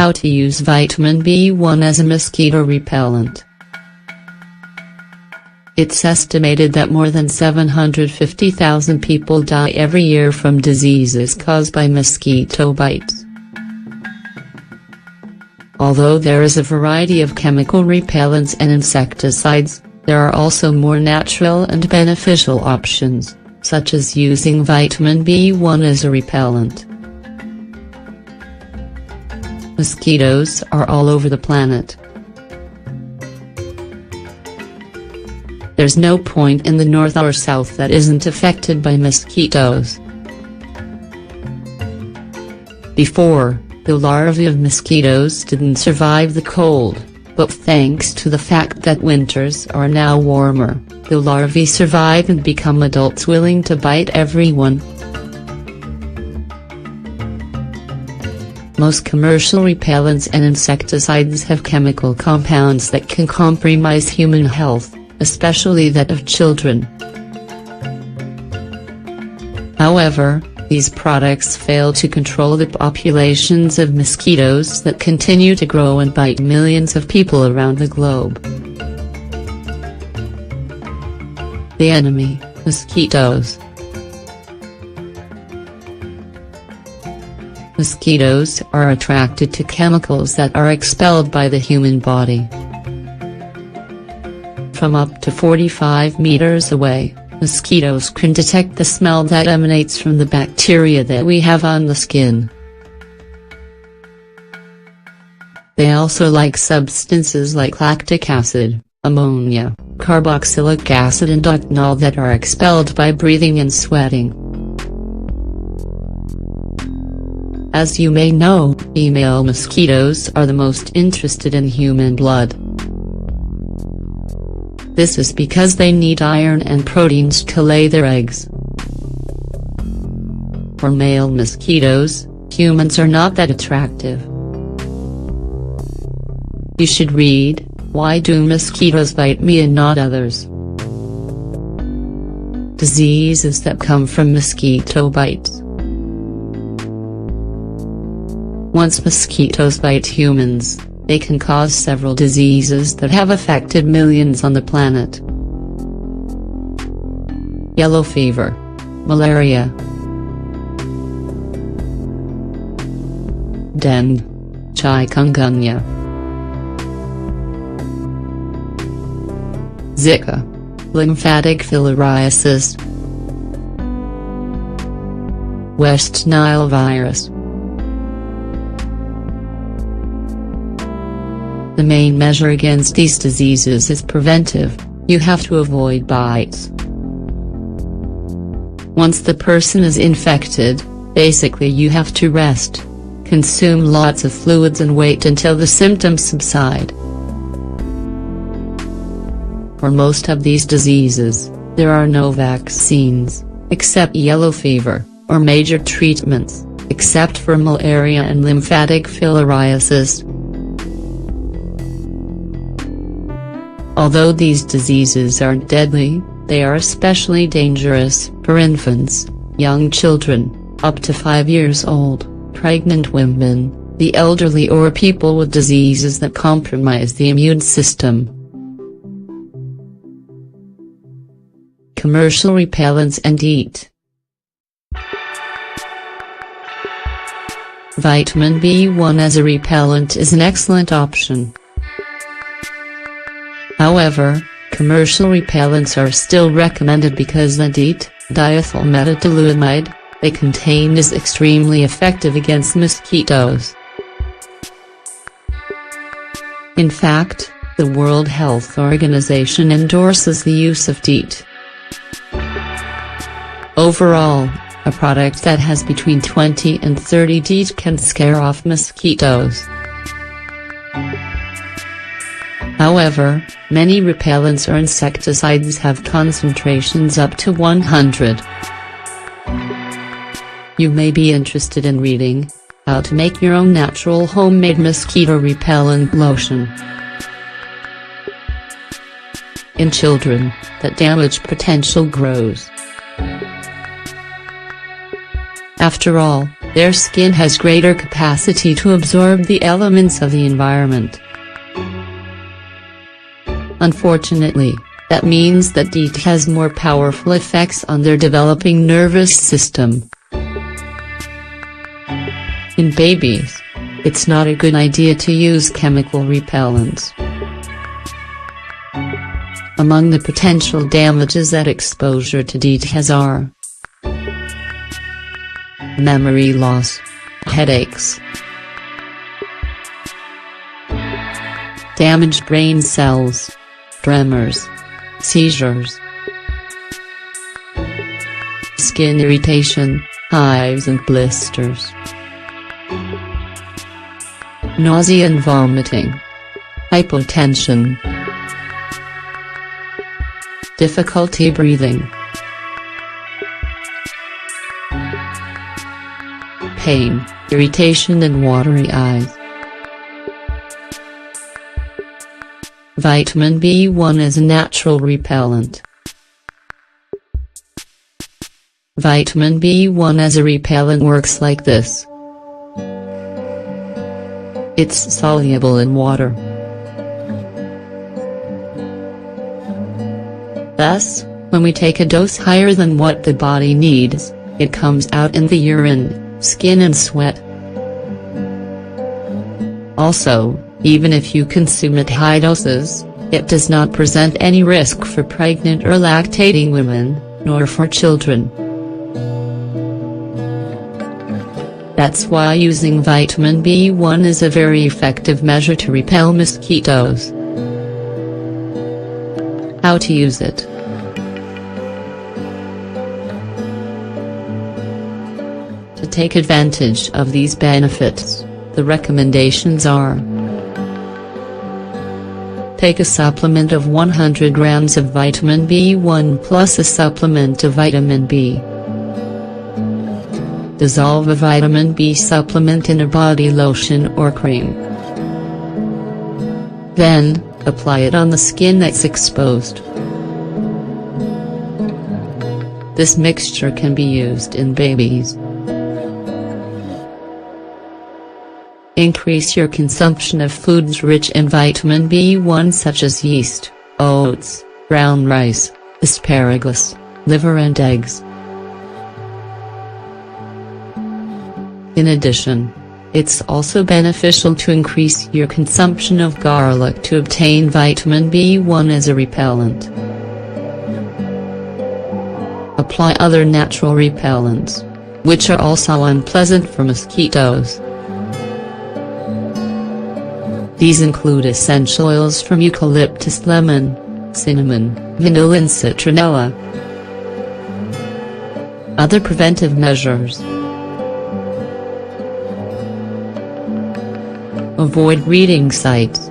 How to use vitamin B1 as a mosquito repellent. It's estimated that more than 750,000 people die every year from diseases caused by mosquito bites. Although there is a variety of chemical repellents and insecticides, there are also more natural and beneficial options, such as using vitamin B1 as a repellent. Mosquitoes are all over the planet. There's no point in the north or south that isn't affected by mosquitoes. Before, the larvae of mosquitoes didn't survive the cold, but thanks to the fact that winters are now warmer, the larvae survive and become adults willing to bite everyone. Most commercial repellents and insecticides have chemical compounds that can compromise human health, especially that of children. However, these products fail to control the populations of mosquitoes that continue to grow and bite millions of people around the globe. The enemy, mosquitoes. Mosquitoes are attracted to chemicals that are expelled by the human body. From up to 45 meters away, mosquitoes can detect the smell that emanates from the bacteria that we have on the skin. They also like substances like lactic acid, ammonia, carboxylic acid and ethanol that are expelled by breathing and sweating. As you may know, female mosquitoes are the most interested in human blood. This is because they need iron and proteins to lay their eggs. For male mosquitoes, humans are not that attractive. You should read, "Why Do Mosquitoes Bite Me and Not Others?" Diseases that come from mosquito bites. Once mosquitoes bite humans, they can cause several diseases that have affected millions on the planet. Yellow fever, malaria, dengue, chikungunya, Zika, lymphatic filariasis, West Nile virus. The main measure against these diseases is preventive. You have to avoid bites. Once the person is infected, basically you have to rest, consume lots of fluids and wait until the symptoms subside. For most of these diseases, there are no vaccines, except yellow fever, or major treatments, except for malaria and lymphatic filariasis. Although these diseases aren't deadly, they are especially dangerous for infants, young children, up to 5 years old, pregnant women, the elderly or people with diseases that compromise the immune system. Commercial repellents and DEET. Vitamin B1 as a repellent is an excellent option. However, commercial repellents are still recommended because the DEET, diethylmetatoluamide, they contain is extremely effective against mosquitoes. In fact, the World Health Organization endorses the use of DEET. Overall, a product that has between 20 and 30 DEET can scare off mosquitoes. However, many repellents or insecticides have concentrations up to 100. You may be interested in reading, How to Make Your Own Natural Homemade Mosquito Repellent Lotion. In children, that damage potential grows. After all, Their skin has greater capacity to absorb the elements of the environment. Unfortunately, that means that DEET has more powerful effects on their developing nervous system. In babies, it's not a good idea to use chemical repellents. Among the potential damages that exposure to DEET has are memory loss, headaches, damaged brain cells, tremors, seizures, skin irritation, hives and blisters, nausea and vomiting, hypotension, difficulty breathing, pain, irritation and watery eyes. Vitamin B1 is a natural repellent. Vitamin B1 as a repellent works like this. It's soluble in water. Thus, when we take a dose higher than what the body needs, it comes out in the urine, skin and sweat. Also, even if you consume at high doses, it does not present any risk for pregnant or lactating women, nor for children. That's why using vitamin B1 is a very effective measure to repel mosquitoes. How to use it. To take advantage of these benefits, the recommendations are: take a supplement of 100 grams of vitamin B1 plus a supplement of vitamin B. Dissolve a vitamin B supplement in a body lotion or cream. Then, apply it on the skin that's exposed. This mixture can be used in babies. Increase your consumption of foods rich in vitamin B1 such as yeast, oats, brown rice, asparagus, liver and eggs. In addition, it's also beneficial to increase your consumption of garlic to obtain vitamin B1 as a repellent. Apply other natural repellents, which are also unpleasant for mosquitoes. These include essential oils from eucalyptus, lemon, cinnamon, vanilla and citronella. Other preventive measures: avoid breeding sites.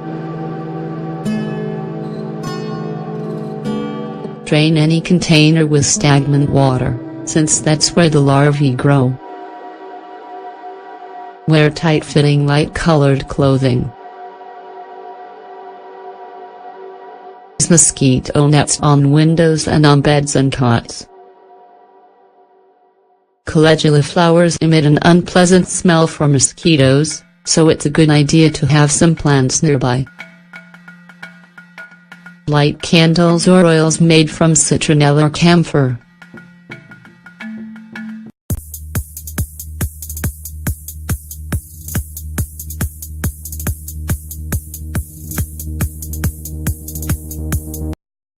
Drain any container with stagnant water, since that's where the larvae grow. Wear tight-fitting, light-colored clothing. Use mosquito nets on windows and on beds and cots. Calendula flowers emit an unpleasant smell for mosquitoes, so it's a good idea to have some plants nearby. Light candles or oils made from citronella or camphor.